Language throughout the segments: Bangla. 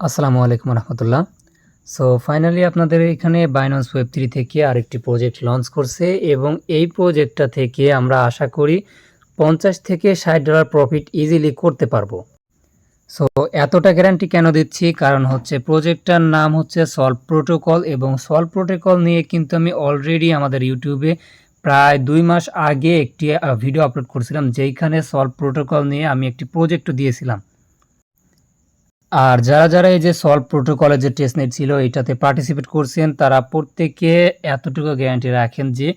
আসসালামু আলাইকুম রহমতুল্লাহ। সো ফাইনালি আপনাদের এখানে বাইন্যান্স ওয়েব3 থেকে আরেকটি প্রজেক্ট লঞ্চ করছে এবং এই প্রজেক্টটা থেকে আমরা আশা করি 50 থেকে $60 প্রফিট ইজিলি করতে পারবো। সো এতটা গ্যারান্টি কেন দিচ্ছি, কারণ হচ্ছে প্রজেক্টটার নাম হচ্ছে সলভ প্রোটোকল এবং সলভ প্রোটোকল নিয়ে কিন্তু আমি অলরেডি আমাদের ইউটিউবে প্রায় 2 মাস আগে একটি ভিডিও আপলোড করছিলাম, যেইখানে সলভ প্রোটোকল নিয়ে আমি একটি প্রজেক্টও দিয়েছিলাম। আর যারা এই যে সলভ প্রোটোকলের যে টেস্টনেট ছিল এটাতে পার্টিসিপেট করছেন, তারা প্রত্যেকে এতটুকু গ্যারান্টি রাখেন যে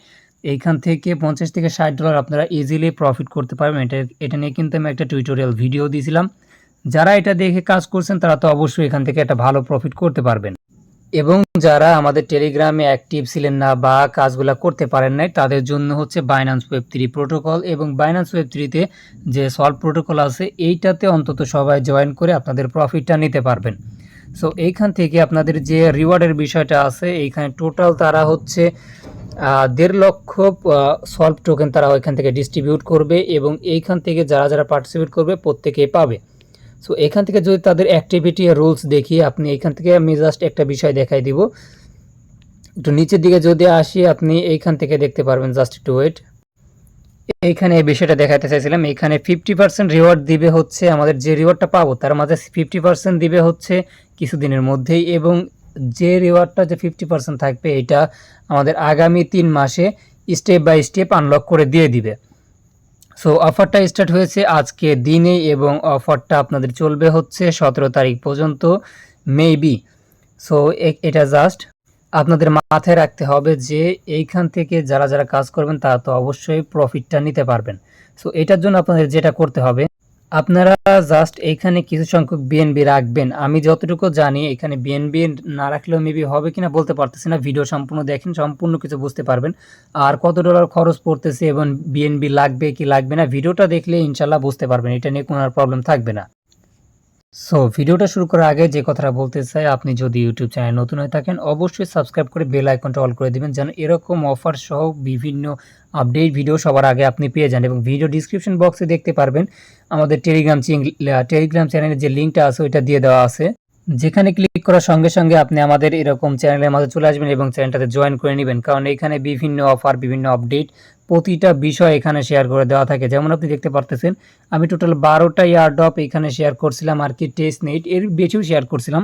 এইখান থেকে 50 থেকে $60 আপনারা ইজিলি প্রফিট করতে পারবেন। এটা নিয়ে কিন্তু আমি একটা টিউটোরিয়াল ভিডিও দিয়েছিলাম। যারা এটা দেখে কাজ করছেন তারা তো অবশ্যই এখান থেকে একটা ভালো প্রফিট করতে পারবেন। এবং যারা আমাদের টেলিগ্রামে অ্যাক্টিভ ছিলেন না বা কাজগুলো করতে পারেন নাই, তাদের জন্য হচ্ছে বাইন্যান্স ওয়েব3 প্রোটোকল এবং বাইন্যান্স ওয়েব3তে যে সলভ প্রোটোকল আছে এইটাতে অন্তত সবাই জয়েন করে আপনাদের প্রফিটটা নিতে পারবেন। সো এইখান থেকে আপনাদের যে রিওয়ার্ডের বিষয়টা আছে, এইখানে টোটাল তারা হচ্ছে 1.5 লক্ষ সলভ টোকেন তারা ওইখান থেকে ডিস্ট্রিবিউট করবে এবং এইখান থেকে যারা পার্টিসিপেট করবে প্রত্যেকেই পাবে। সো এখান থেকে যদি তাদের অ্যাক্টিভিটি রুলস দেখি, আপনি এখান থেকে আমি জাস্ট একটা বিষয় দেখাই দিব। একটু নিচের দিকে যদি আসি, আপনি এইখান থেকে দেখতে পারবেন, জাস্ট একটু ওয়েট। এইখানে এই বিষয়টা দেখাতে চাইছিলাম, এইখানে 50% রিওয়ার্ড দিবে হচ্ছে, আমাদের যে রিওয়ার্ডটা পাবো তার মাঝে 50% দিবে হচ্ছে কিছুদিনের মধ্যেই, এবং যে রিওয়ার্ডটা যে 50% থাকবে এটা আমাদের আগামী 3 মাসে স্টেপ বাই স্টেপ আনলক করে দিয়ে দিবে। সো অফারটা স্টার্ট হয়েছে আজকে দিনে এবং অফারটা আপনাদের চলবে হচ্ছে 17 তারিখ পর্যন্ত মেবি। সো এটা জাস্ট আপনাদের মাথায় রাখতে হবে যে এইখান থেকে যারা কাজ করবেন তারা তো অবশ্যই প্রফিটটা নিতে পারবেন। সো এটার জন্য আপনাদের যেটা করতে হবে, আপনারা জাস্ট এইখানে কিছু সংখ্যক বিএনবি রাখবেন। আমি যতটুকু জানি এখানে বিএনবি না রাখলেও মেবি হবে কিনা বলতে পারতেছি না। ভিডিও সম্পূর্ণ দেখেন, সম্পূর্ণ কিছু বুঝতে পারবেন। আর কত ডলার খরচ পড়তেছে এবং বিএনবি লাগবে কি লাগবে না, ভিডিওটা দেখলে ইনশাল্লাহ বুঝতে পারবেন, এটা নিয়ে কোনো প্রবলেম থাকবে না। সো ভিডিওটা শুরু করার আগে যে কথাটা বলতে চাই, আপনি যদি ইউটিউব চ্যানেল নতুন হয়ে থাকেন অবশ্যই সাবস্ক্রাইব করে বেল আইকনটা অল করে দিবেন, যেন এরকম অফার সহ বিভিন্ন আপডেট ভিডিও সবার আগে আপনি পেয়ে যান। এবং ভিডিও ডিসক্রিপশন বক্সে দেখতে পারবেন আমাদের টেলিগ্রাম চ্যানেলের যে লিঙ্কটা আছে ওইটা দিয়ে দেওয়া আছে, যেখানে ক্লিক করার সঙ্গে সঙ্গে আপনি আমাদের এরকম চ্যানেলের মাঝে চলে আসবেন এবং চ্যানেলটাতে জয়েন করে নেবেন, কারণ এখানে বিভিন্ন অফার, বিভিন্ন আপডেট, প্রতিটা বিষয় এখানে শেয়ার করে দেওয়া থাকে। যেমন আপনি দেখতে পারতেছেন আমি টোটাল 12টা এয়ারড্রপ এখানে শেয়ার করছিলাম আর কি, টেস্ট নেট এর বেশিও শেয়ার করছিলাম।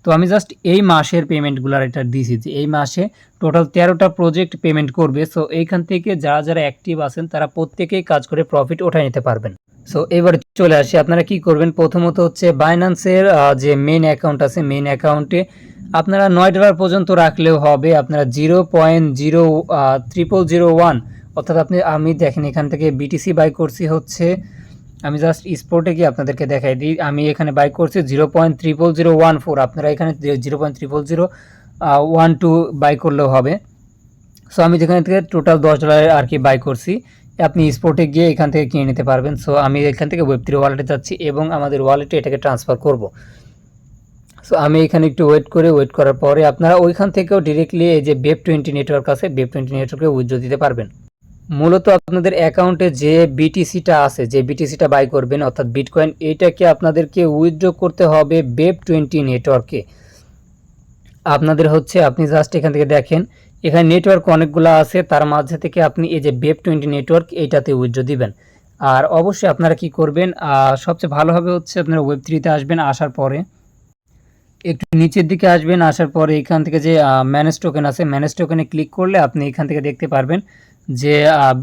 তো আমি জাস্ট এই মাসের পেমেন্টগুলোর এটা দিয়েছি যে এই মাসে টোটাল 13টা প্রজেক্ট পেমেন্ট করবে। সো এইখান থেকে যারা অ্যাক্টিভ আছেন তারা প্রত্যেকেই কাজ করে প্রফিট উঠায় নিতে পারবেন। সো এবার চলে আসি, আপনারা কি করবেন, প্রথমত হচ্ছে বাইন্যান্সের যে মেইন অ্যাকাউন্ট আছে, মেইন অ্যাকাউন্টে আপনারা $9 পর্যন্ত রাখলেও হবে। আপনারা 0.00001 অর্থাৎ আমি দেখেন এখান থেকে বিটিসি বাই করছি হচ্ছে, আমি জাস্ট স্পোর্টে গিয়ে আপনাদেরকে দেখাই দিই, আমি এখানে বাই করছি 0.00014। আপনারা এখানে 0.00012 বাই করলেও হবে। সো আমি যেখান থেকে টোটাল $10 আর কি বাই করছি, আপনি স্পোর্টে গিয়ে এখান থেকে কিনে নিতে পারবেন। সো আমি এখান থেকে ওয়েব3 ওয়ালেটে যাচ্ছি এবং আমাদের ওয়ালেটে এটাকে ট্রান্সফার করব। সো আমি এখানে একটু ওয়েট করার পরে আপনারা ওইখান থেকেও ডিরেক্টলি এই যে ওয়েব20 নেটওয়ার্ক আছে, ওয়েব20 নেটওয়ার্কে উইথড্র দিতে পারবেন। মূলত আপনাদের অ্যাকাউন্টে যে বিটিসিটা আছে, যে বিটিসিটা বাই করবেন অর্থাৎ বিটকয়েন, এইটাকে আপনাদেরকে উইথড্র করতে হবে ওয়েব20 নেটওয়ার্কে। আপনাদের হচ্ছে, আপনি জাস্ট এখান থেকে দেখেন এখানে নেটওয়ার্ক অনেকগুলো আছে, তার মাঝে থেকে আপনি এই যে ওয়েব20 নেটওয়ার্ক এইটাতে উইথড্র দিবেন। আর অবশ্যই আপনারা কি করবেন, সবচেয়ে ভালো হবে হচ্ছে আপনারা ওয়েব3তে আসবেন, আসার পরে একটু নিচের দিকে আসবেন, আসার পরে এখান থেকে যে ম্যানেজ টোকেন আছে, ম্যানেজ টোকেনে ক্লিক করলে আপনি এখান থেকে দেখতে পারবেন যে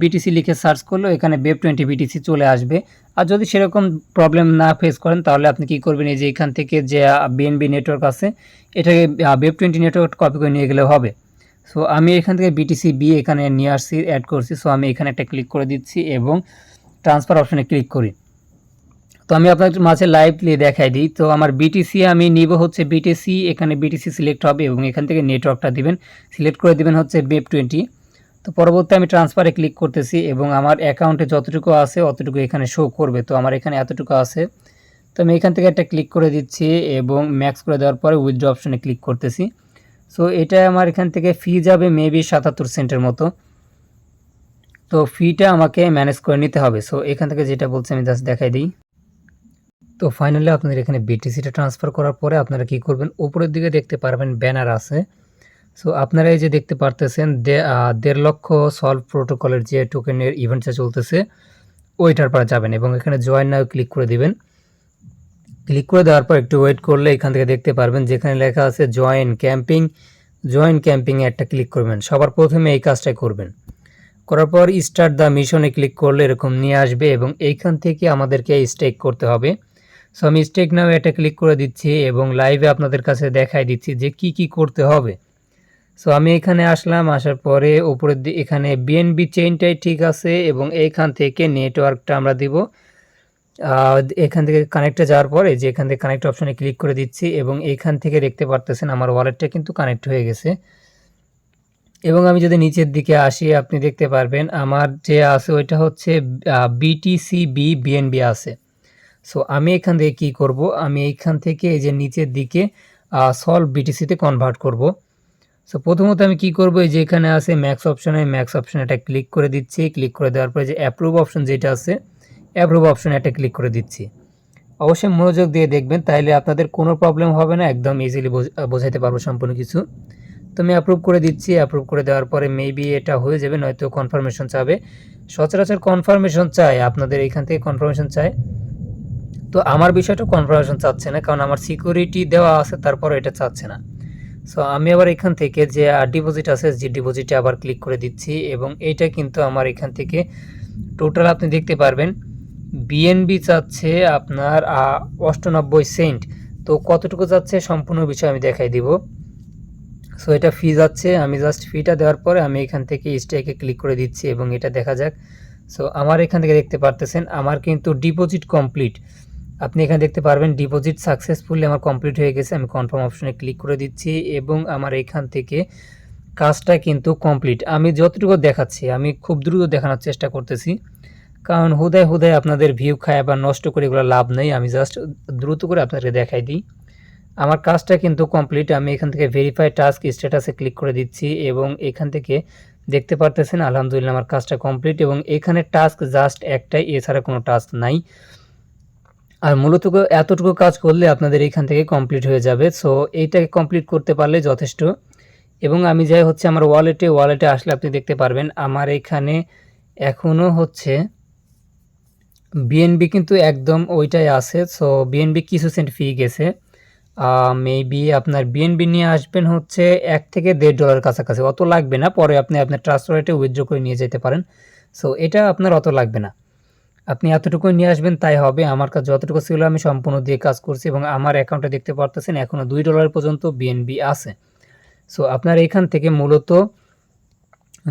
বিটিসি লিখে সার্চ করলে এখানে ওয়েব20 বিটিসি চলে আসবে। আর যদি সেরকম প্রবলেম না ফেস করেন তাহলে আপনি কি করবেন, এই যে এখান থেকে যে বিএনবি নেটওয়ার্ক আছে এটাকে ওয়েব20 নেটওয়ার্ক কপি করে নিয়ে গেলে হবে। সো আমি এখান থেকে বিটিসি বি এখানে নিয়ে আসছি, অ্যাড করছি। সো আমি এখানে একটা ক্লিক করে দিচ্ছি এবং ট্রান্সফার অপশনে ক্লিক করি। তো আমি আপনাদের মাঝে লাইভলি দেখাই দিই। তো আমার বিটিসি আমি নিব হচ্ছে বিটিসি, এখানে বিটিসি সিলেক্ট হবে এবং এখান থেকে নেটওয়ার্কটা দিবেন, সিলেক্ট করে দিবেন হচ্ছে ওয়েব20। তো পরবর্তী আমি ট্রান্সফারে ক্লিক করতেছি এবং আমার অ্যাকাউন্টে যতটুকু আছে অতটুকু এখানে শো করবে। তো আমার এখানে এতটুকু আছে, তো আমি এখান থেকে একটা ক্লিক করে দিচ্ছি এবং ম্যাক্স করে দেওয়ার পরে উইথড্র অপশনে ক্লিক করতেছি। সো এটা আমার এখান থেকে ফি যাবে মেবি 77 সেন্টের মতো। তো ফিটা আমাকে ম্যানেজ করে নিতে হবে। সো এখান থেকে যেটা বলছি আমি জাস্ট দেখাই দিই। তো ফাইনালি আপনাদের এখানে বিটিসিটা ট্রান্সফার করার পরে আপনারা কি করবেন, উপরের দিকে দেখতে পারবেন ব্যানার আছে। সো আপনারা এই যে দেখতে পারতেছেন 1.5 লক্ষ সলভ প্রোটোকলের যে টোকেনের ইভেন্টটা চলতেছে ওইটার পর যাবেন এবং এখানে জয়েন নাও ক্লিক করে দিবেন। ক্লিক করে দেওয়ার পর একটু ওয়েট করলে এখান থেকে দেখতে পারবেন যেখানে লেখা আছে জয়েন ক্যাম্পিংয়ে একটা ক্লিক করবেন। সবার প্রথমে এই কাজটাই করবেন। করার পর স্টার্ট দ্য মিশনে ক্লিক করলে এরকম নিয়ে আসবে এবং এইখান থেকে আমাদেরকে স্টেক করতে হবে। সো আমি স্টেক নাও এটা ক্লিক করে দিচ্ছি এবং লাইভে আপনাদের কাছে দেখাই দিচ্ছি যে কি কি করতে হবে। সো আমি এখানে আসলাম, আসার পরে উপরের দিকে এখানে বিএনবি চেইনটাই ঠিক আছে এবং এইখান থেকে নেটওয়ার্কটা আমরা দিব। এখান থেকে কানেক্টে যাওয়ার পরে যে এখান থেকে কানেক্ট অপশনে ক্লিক করে দিচ্ছি এবং এইখান থেকে দেখতে পারতেছেন আমার ওয়ালেটটা কিন্তু কানেক্ট হয়ে গেছে। এবং আমি যদি নিচের দিকে আসি আপনি দেখতে পারবেন আমার যে আছে ওইটা হচ্ছে বিটিসিবি বিএনবি আছে। সো আমি এখান থেকে কি করব, আমি এইখান থেকে এই যে নিচের দিকে সলভ বিটিসিতে কনভার্ট করব। সো প্রথমত আমি কি করব, এই যে এখানে আছে ম্যাক্স অপশনে এটা ক্লিক করে দিচ্ছি। ক্লিক করে দেওয়ার পরে যে অ্যাপ্রুভ অপশন যেটা আছে অ্যাপ্রুভ অপশনে এটা ক্লিক করে দিচ্ছি। অবশ্যই মনোযোগ দিয়ে দেখবেন, তাইলে আপনাদের কোনো প্রবলেম হবে না, একদম ইজিলি বোঝাইতে পারবো সম্পূর্ণ কিছু। তো আমি অ্যাপ্রুভ করে দিচ্ছি। অ্যাপ্রুভ করে দেওয়ার পরে মেবি এটা হয়ে যাবে, নয়তো কনফার্মেশন চাবে। সচরাচর কনফার্মেশন চায়, আপনাদের এখান থেকে কনফার্মেশন চায়। তো আমার বিষয়টা কনফার্মেশন চাচ্ছে না, কারণ আমার সিকিউরিটি দেওয়া আছে, তারপর এটা চাচ্ছে না। সো আমি আবার এখান থেকে যে ডিপোজিট আছে যে ডিপোজিটে আবার ক্লিক করে দিচ্ছি এবং এইটা কিন্তু আমার এখান থেকে টোটাল আপনি দেখতে পারবেন বিএনবি চাচ্ছে আপনার 98 সেন্ট। তো কতটুকু যাচ্ছে সম্পূর্ণ বিষয় আমি দেখাই দিব। সো এটা ফি যাচ্ছে, আমি জাস্ট ফিটা দেওয়ার পরে আমি এখান থেকে স্টেকে ক্লিক করে দিচ্ছি এবং এটা দেখা যাক। সো আমার এখান থেকে দেখতে পারতেছেন আমার কিন্তু ডিপোজিট কমপ্লিট। আপনি এখানে দেখতে পারবেন ডিপোজিট সাকসেসফুলি আমার কমপ্লিট হয়ে গেছে। আমি কনফার্ম অপশনে ক্লিক করে দিচ্ছি এবং আমার এখান থেকে কাজটা কিন্তু কমপ্লিট। আমি যতটুকু দেখাচ্ছি আমি খুব দ্রুত দেখানোর চেষ্টা করতেছি, কারণ হুদায় আপনাদের ভিউ খায় বা নষ্ট করে এগুলো লাভ নেই। আমি জাস্ট দ্রুত করে আপনাদেরকে দেখাই দিই। আমার কাজটা কিন্তু কমপ্লিট। আমি এখান থেকে ভেরিফাই টাস্ক স্ট্যাটাসে ক্লিক করে দিচ্ছি এবং এখান থেকে দেখতে পারতেছেন আলহামদুলিল্লাহ আমার কাজটা কমপ্লিট এবং এখানে টাস্ক জাস্ট একটাই, এছাড়া কোনো টাস্ক নাই। আর মূলত এতটুকু কাজ করলে আপনাদের এখান থেকে কমপ্লিট হয়ে যাবে। সো এইটাকে কমপ্লিট করতে পারলে যথেষ্ট। এবং আমি যাই হচ্ছে আমার ওয়ালেটে আসলে আপনি দেখতে পারবেন আমার এখানে এখনও হচ্ছে বিএনবি কিন্তু একদম ওইটাই আছে। সো বিএনবি কিছু সেন্ট ফি গেছে। মেবি আপনার বিএনবি নিয়ে আসবেন হচ্ছে $1 থেকে $1.5 কাছাকাছি, অত লাগবে না। পরে আপনি আপনার ট্রাস্ট ওয়ালেটে উইথড্র করে নিয়ে যেতে পারেন। সো এটা আপনার অত লাগবে না, আপনি এতটুকু নিয়ে আসবেন তাই হবে। আমার কাছে যতটুকু ছিল আমি সম্পূর্ণ দিয়ে কাজ করছি এবং আমার অ্যাকাউন্টে দেখতে পারতেছেন এখনও $2 পর্যন্ত বিএনবি আছে। সো আপনার এখান থেকে মূলত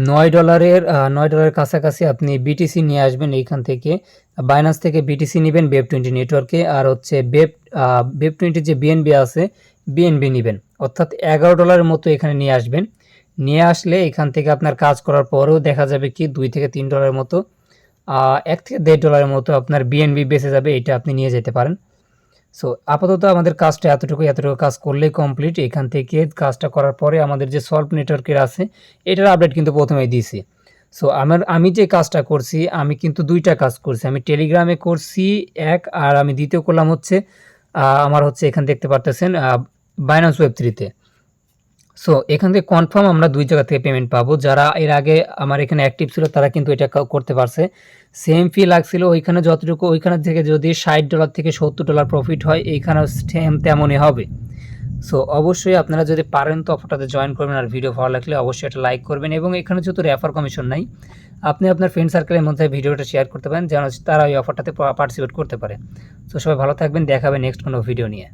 $9 কাছাকাছি আপনি বিটিসি নিয়ে আসবেন। এইখান থেকে বাইন্যান্স থেকে বিটিসি নেবেন Web20 নেটওয়ার্কে, আর হচ্ছে Web20 যে বিএনবি আছে বিএনবি নেবেন, অর্থাৎ $11 মতো এখানে নিয়ে আসবেন। নিয়ে আসলে এখান থেকে আপনার কাজ করার পরেও দেখা যাবে কি $2 থেকে $3 মতো, $1 থেকে $1.5 মতো আপনার বিএনবি বেঁচে যাবে। এটা আপনি নিয়ে যেতে পারেন। সো আপাতত আমাদের কাজটা এতটুকু কাজ করলেই কমপ্লিট। এখান থেকে কাজটা করার পরে আমাদের যে সলভ নেটওয়ার্কের আছে এটার আপডেট কিন্তু প্রথমেই দিয়েছি। সো আমি যে কাজটা করছি আমি কিন্তু 2টা কাজ করছি। আমি টেলিগ্রামে করছি এক, আর আমি দ্বিতীয় করলাম হচ্ছে আমার হচ্ছে এখানে দেখতে পারতেছেন বাইন্যান্স ওয়েব3তে। সো এখান থেকে কনফার্ম আমরা 2 জায়গা থেকে পেমেন্ট পাবো। যারা এর আগে আমার এখানে অ্যাক্টিভ ছিল তারা কিন্তু এটা করতে পারছে। সেম ফি লাগছিল ওইখানে যতটুকু, ওইখানে থেকে যদি $60 থেকে $70 প্রফিট হয় এইখানেও সেম তেমনই হবে। সো অবশ্যই আপনারা যদি পারেন তো অফারটাতে জয়েন করবেন, আর ভিডিও ভালো লাগলে অবশ্যই এটা লাইক করবেন এবং এখানে যেহেতু রেফার কমিশন নাই আপনি আপনার ফ্রেন্ড সার্কেলের মধ্যে ভিডিওটা শেয়ার করতে পারেন যেন তারা এই অফারটাতে পার্টিসিপেট করতে পারে। সো সবাই ভালো থাকবেন, দেখাবে নেক্সট কোনো ভিডিও নিয়ে।